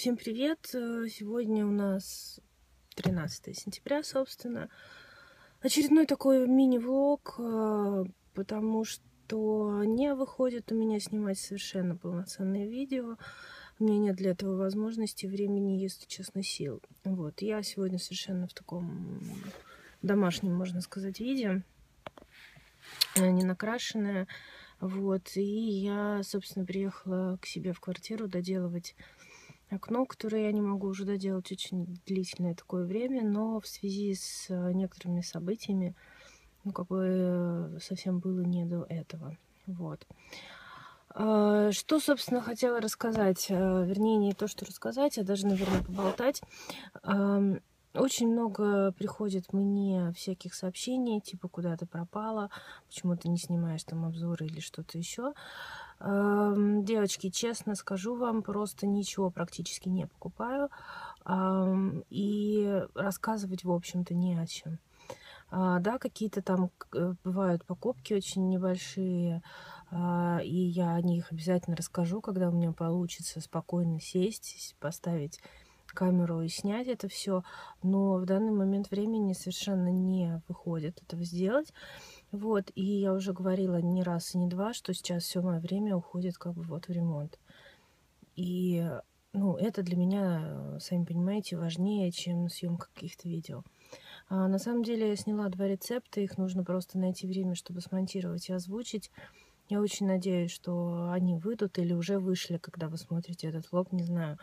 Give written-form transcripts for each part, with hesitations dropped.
Всем привет! Сегодня у нас 13 сентября, собственно. Очередной такой мини-влог, потому что не выходит у меня снимать совершенно полноценное видео. У меня нет для этого возможности, времени, если честно, сил. Вот, я сегодня совершенно в таком домашнем, можно сказать, виде, не накрашенная. Вот, и я, собственно, приехала к себе в квартиру доделывать окно, которое я не могу уже доделать очень длительное такое время, но в связи с некоторыми событиями, совсем было не до этого. Вот. Что, собственно, хотела рассказать, вернее, не то, что рассказать, а даже, наверное, поболтать. Очень много приходит мне всяких сообщений, типа, куда ты пропала, почему ты не снимаешь там обзоры или что-то еще. Девочки, честно скажу вам, просто ничего практически не покупаю. И рассказывать, в общем-то, не о чем. Да, какие-то там бывают покупки очень небольшие, и я о них обязательно расскажу, когда у меня получится спокойно сесть, поставить камеру и снять это все. Но в данный момент времени совершенно не выходит этого сделать. Вот, и я уже говорила не раз и не два, что сейчас все мое время уходит в ремонт. И, это для меня, сами понимаете, важнее, чем съемка каких-то видео. На самом деле я сняла 2 рецепта, их нужно просто найти время, чтобы смонтировать и озвучить. Я очень надеюсь, что они выйдут или уже вышли, когда вы смотрите этот влог, не знаю.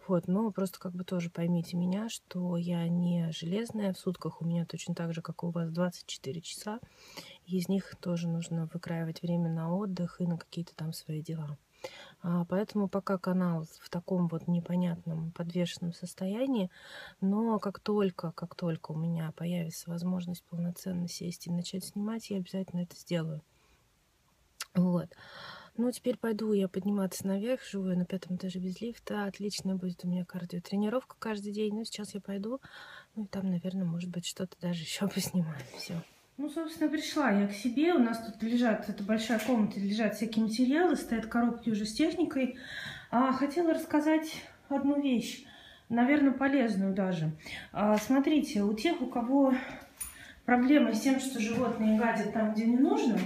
Вот, но просто тоже поймите меня, что я не железная, в сутках у меня точно так же, как и у вас, 24 часа. И из них тоже нужно выкраивать время на отдых и на какие-то там свои дела. Поэтому пока канал в таком непонятном подвешенном состоянии, но как только у меня появится возможность полноценно сесть и начать снимать, я обязательно это сделаю. Вот. Ну, теперь пойду я подниматься наверх, живу я на 5-м этаже без лифта, отличная будет у меня кардиотренировка каждый день, но сейчас я пойду, и там, наверное, может быть, что-то даже еще поснимаю. Все. Ну, собственно, пришла я к себе. У нас тут лежат, это большая комната, лежат всякие материалы, стоят коробки уже с техникой. Хотела рассказать одну вещь, наверное, полезную даже. Смотрите, у тех, у кого проблемы с тем, что животные гадят там, где не нужно,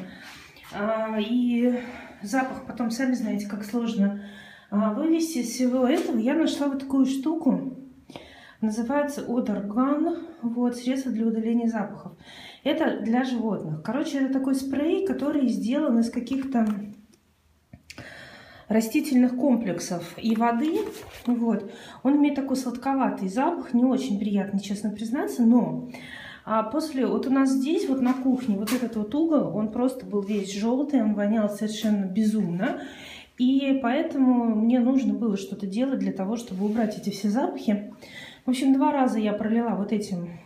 и запах потом, сами знаете, как сложно вывести из всего этого, я нашла вот такую штуку. Называется Odor Gun, средство для удаления запахов. Это для животных. Короче, это такой спрей, который сделан из каких-то растительных комплексов и воды. Он имеет такой сладковатый запах, не очень приятный, честно признаться, но после, у нас здесь, на кухне, этот угол, он просто был весь желтый, он вонял совершенно безумно. И поэтому мне нужно было что-то делать для того, чтобы убрать эти все запахи. В общем, 2 раза я пролила этим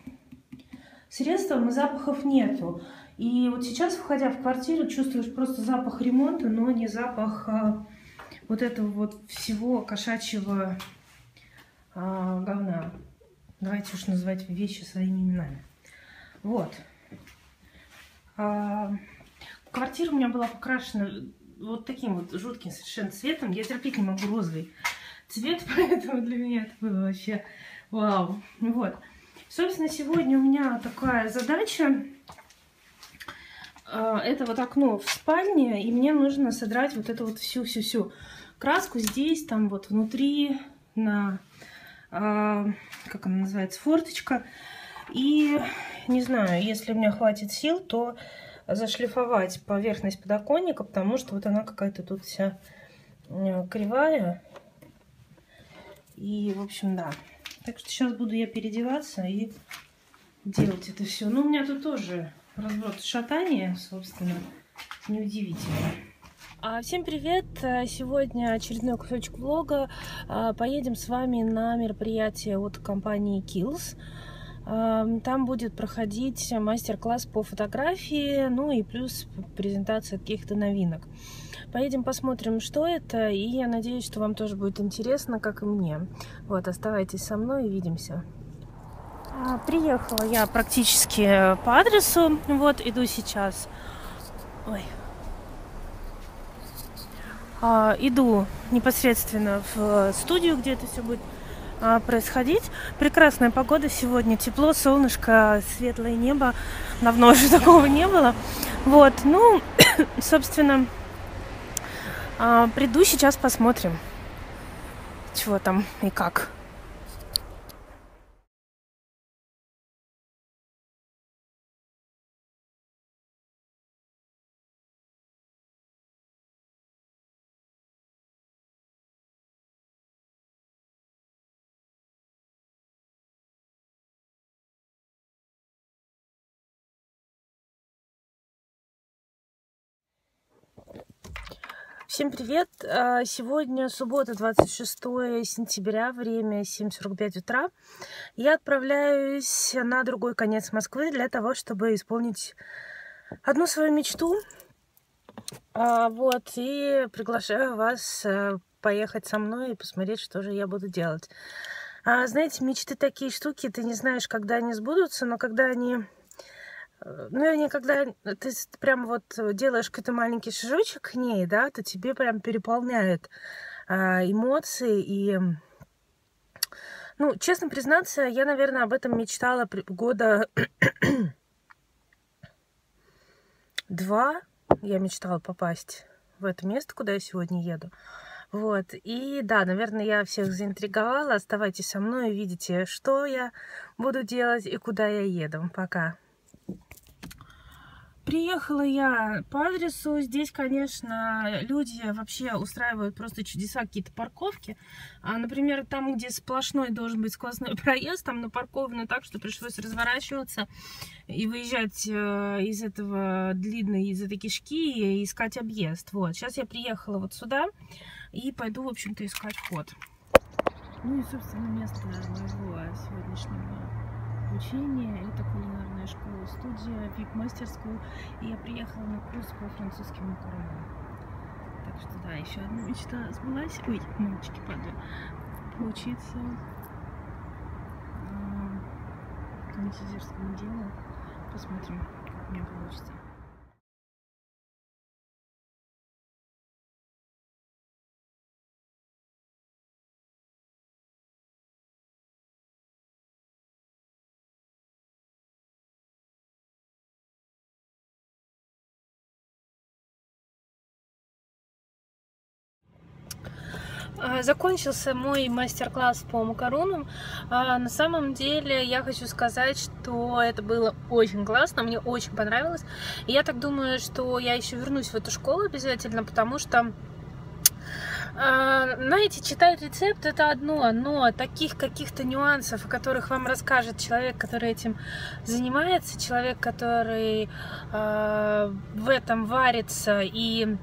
средством, и запахов нету. И сейчас, входя в квартиру, чувствуешь просто запах ремонта, но не запах этого всего кошачьего говна. Давайте уж называть вещи своими именами. Квартира у меня была покрашена таким жутким совершенно цветом. Я терпеть не могу розовый цвет, поэтому для меня это было вообще вау. Собственно, сегодня у меня такая задача. Это окно в спальне, и мне нужно содрать эту всю краску здесь, там внутри, на, как она называется, форточка. И не знаю, если у меня хватит сил, то зашлифовать поверхность подоконника, потому что она какая-то тут вся кривая. И, в общем, да. Так что сейчас буду я переодеваться и делать это все. Ну, у меня тут тоже разброд шатания, собственно, неудивительно. Всем привет! Сегодня очередной кусочек влога. Поедем с вами на мероприятие от компании Kiehl's. Там будет проходить мастер-класс по фотографии, и плюс презентация каких-то новинок. Поедем посмотрим, что это, и я надеюсь, что вам тоже будет интересно, как и мне. Оставайтесь со мной, увидимся. Приехала я практически по адресу, иду сейчас. Иду непосредственно в студию, где это все будет происходить. Прекрасная погода сегодня, тепло, солнышко, светлое небо. Давно уже такого не было. Вот, ну, собственно, приду, сейчас посмотрим, чего там и как. Всем привет! Сегодня суббота, 26 сентября, время 7:45 утра. Я отправляюсь на другой конец Москвы для того, чтобы исполнить одну свою мечту. Вот, и приглашаю вас поехать со мной и посмотреть, что же я буду делать. Знаете, мечты такие штуки, ты не знаешь, когда они сбудутся, но когда они... Ну, когда ты прям вот делаешь какой-то маленький шажочек к ней, да, то тебе прям переполняет эмоции. И, ну, честно признаться, я, наверное, об этом мечтала года 2. Я мечтала попасть в это место, куда я сегодня еду. Вот, и да, наверное, я всех заинтриговала. Оставайтесь со мной и видите, что я буду делать и куда я еду. Пока. Приехала я по адресу. Здесь, конечно, люди вообще устраивают просто чудеса, какие-то парковки. Например, там, где сплошной должен быть сквозной проезд, там напарковано так, что пришлось разворачиваться и выезжать из этой кишки и искать объезд. Вот, сейчас я приехала вот сюда и пойду, в общем-то, искать вход. Ну и, собственно, место моего сегодняшнего обучения — это кулинарная школа-студия, VIP-мастерскую, и я приехала на курс по французским макаронам. Так что да, еще одна мечта сбылась. Ой, мальчики падают. Поучиться кондитерскому делу. Посмотрим, как у меня получится. Закончился мой мастер-класс по макаронам. На самом деле я хочу сказать, что это было очень классно, мне очень понравилось. И я так думаю, что я еще вернусь в эту школу обязательно, потому что, знаете, читать рецепт — это одно, но таких каких-то нюансов, о которых вам расскажет человек, который этим занимается, человек, который в этом варится, и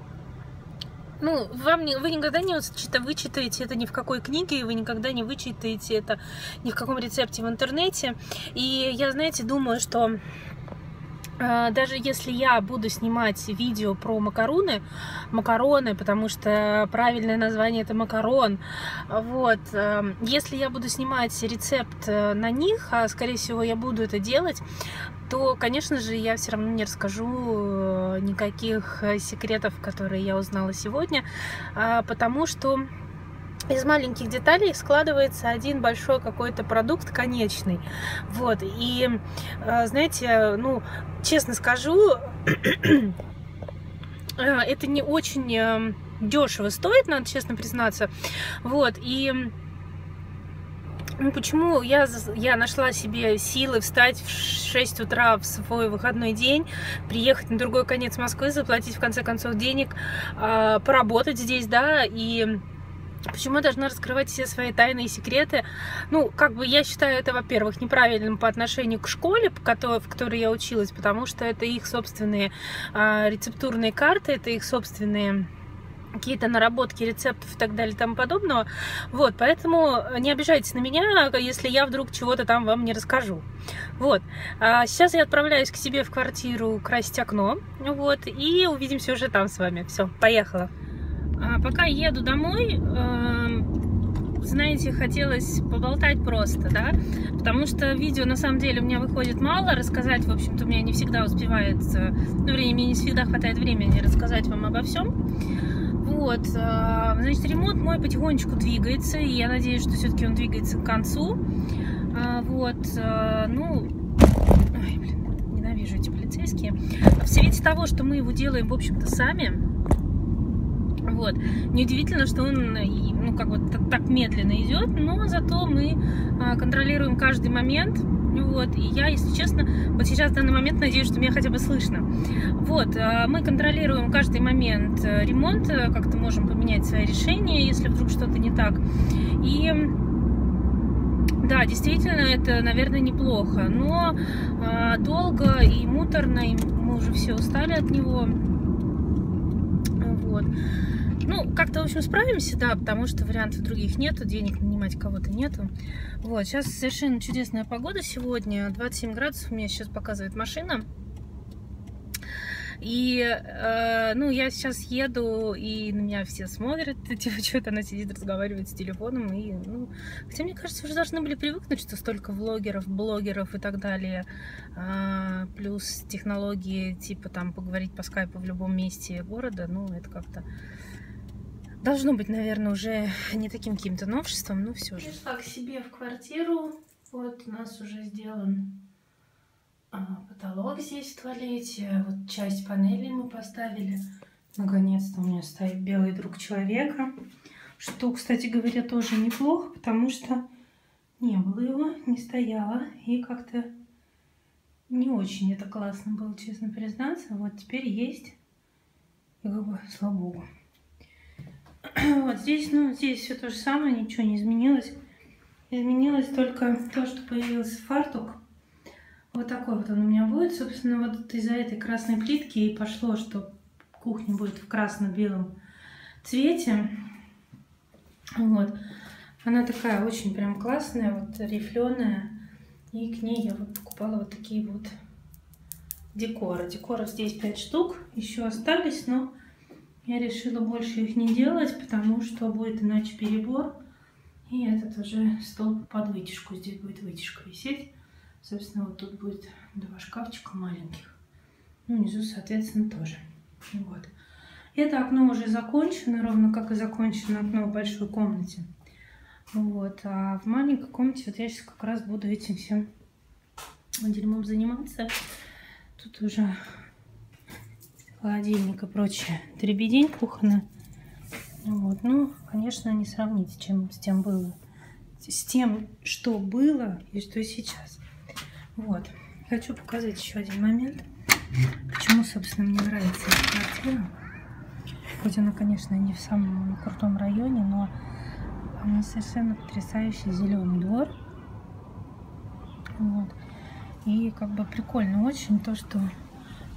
ну, вы никогда не вычитаете это ни в какой книге, и вы никогда не вычитаете это ни в каком рецепте в интернете. И я, знаете, думаю, что даже если я буду снимать видео про макароны, потому что правильное название — это макарон, вот, если я буду снимать рецепт на них, а скорее всего я буду это делать, то, конечно же, я все равно не расскажу никаких секретов, которые я узнала сегодня, потому что из маленьких деталей складывается один большой какой-то продукт конечный. Вот, и, знаете, ну, честно скажу, это не очень дешево стоит, надо честно признаться. Вот, и... Ну, почему я нашла себе силы встать в 6 утра в свой выходной день, приехать на другой конец Москвы, заплатить в конце концов денег, поработать здесь, да, и почему я должна раскрывать все свои тайны и секреты? Ну, как бы я считаю это, во-первых, неправильным по отношению к школе, в которой я училась, потому что это их собственные рецептурные карты, это их собственные какие-то наработки рецептов и так далее и тому подобного. Вот, поэтому не обижайтесь на меня, если я вдруг чего-то там вам не расскажу. Вот, сейчас я отправляюсь к себе в квартиру красить окно, вот, и увидимся уже там с вами. Все, поехала. Пока еду домой, знаете, хотелось поболтать просто, да, потому что видео на самом деле у меня выходит мало, рассказать, в общем-то, у меня не всегда успевает, ну, мне не всегда хватает времени рассказать вам обо всем. Вот, значит, ремонт мой потихонечку двигается, и я надеюсь, что все-таки он двигается к концу. Вот, ну, ой, блин, ненавижу эти полицейские. В свете того, что мы его делаем, в общем-то, сами, вот, неудивительно, что он, ну, как бы так медленно идет, но зато мы контролируем каждый момент. Вот, и я, если честно, вот сейчас в данный момент надеюсь, что меня хотя бы слышно. Вот, мы контролируем каждый момент ремонта, как-то можем поменять свои решения, если вдруг что-то не так. И да, действительно, это, наверное, неплохо, но долго и муторно, и мы уже все устали от него. Вот. Ну, как-то, в общем, справимся, да, потому что вариантов других нету, денег нанимать кого-то нету. Вот, сейчас совершенно чудесная погода сегодня, 27 градусов у меня сейчас показывает машина. И, ну, я сейчас еду, и на меня все смотрят, типа, что-то она сидит, разговаривает с телефоном, и, ну, хотя, мне кажется, уже должны были привыкнуть, что столько влогеров, блогеров и так далее, плюс технологии, типа, там, поговорить по скайпу в любом месте города, ну, это как-то должно быть, наверное, уже не таким каким-то новшеством, но все же. Пришла к себе в квартиру, вот у нас уже сделан потолок здесь в туалете, вот часть панелей мы поставили. Наконец-то у меня стоит белый друг человека, что, кстати говоря, тоже неплохо, потому что не было его, не стояло, и как-то не очень это классно было, честно признаться. Вот теперь есть, и как бы, слава богу. Вот здесь, ну, здесь все то же самое, ничего не изменилось. Изменилось только то, что появился фартук. Вот такой вот он у меня будет. Собственно, вот из-за этой красной плитки и пошло, что кухня будет в красно-белом цвете. Вот. Она такая очень прям классная, вот рифленая. И к ней я вот покупала вот такие вот декоры. Декоров здесь 5 штук еще остались, но я решила больше их не делать, потому что будет иначе перебор. И этот уже стол под вытяжку. Здесь будет вытяжка висеть. Собственно, вот тут будет 2 шкафчика маленьких. Ну, внизу, соответственно, тоже. Вот. Это окно уже закончено, ровно как и закончено окно в большой комнате. Вот. А в маленькой комнате вот я сейчас как раз буду этим всем дерьмом заниматься. Тут уже холодильник и прочее дребедень кухонная. Вот. Ну, конечно, не сравнить с тем было. С тем, что было и что сейчас. Вот. Хочу показать еще один момент. Почему, собственно, мне нравится эта квартира. Хоть она, конечно, не в самом крутом районе, но она совершенно потрясающий зеленый двор. Вот. И как бы прикольно очень то, что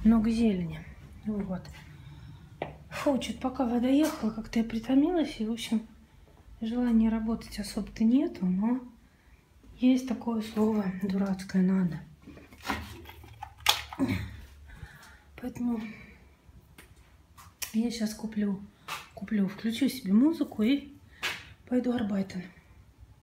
много зелени. Вот. Фу, что-то пока вода ехала, как-то я притомилась. И, в общем, желания работать особо-то нету, но есть такое слово дурацкое «надо». Поэтому я сейчас включу себе музыку и пойду арбайтен.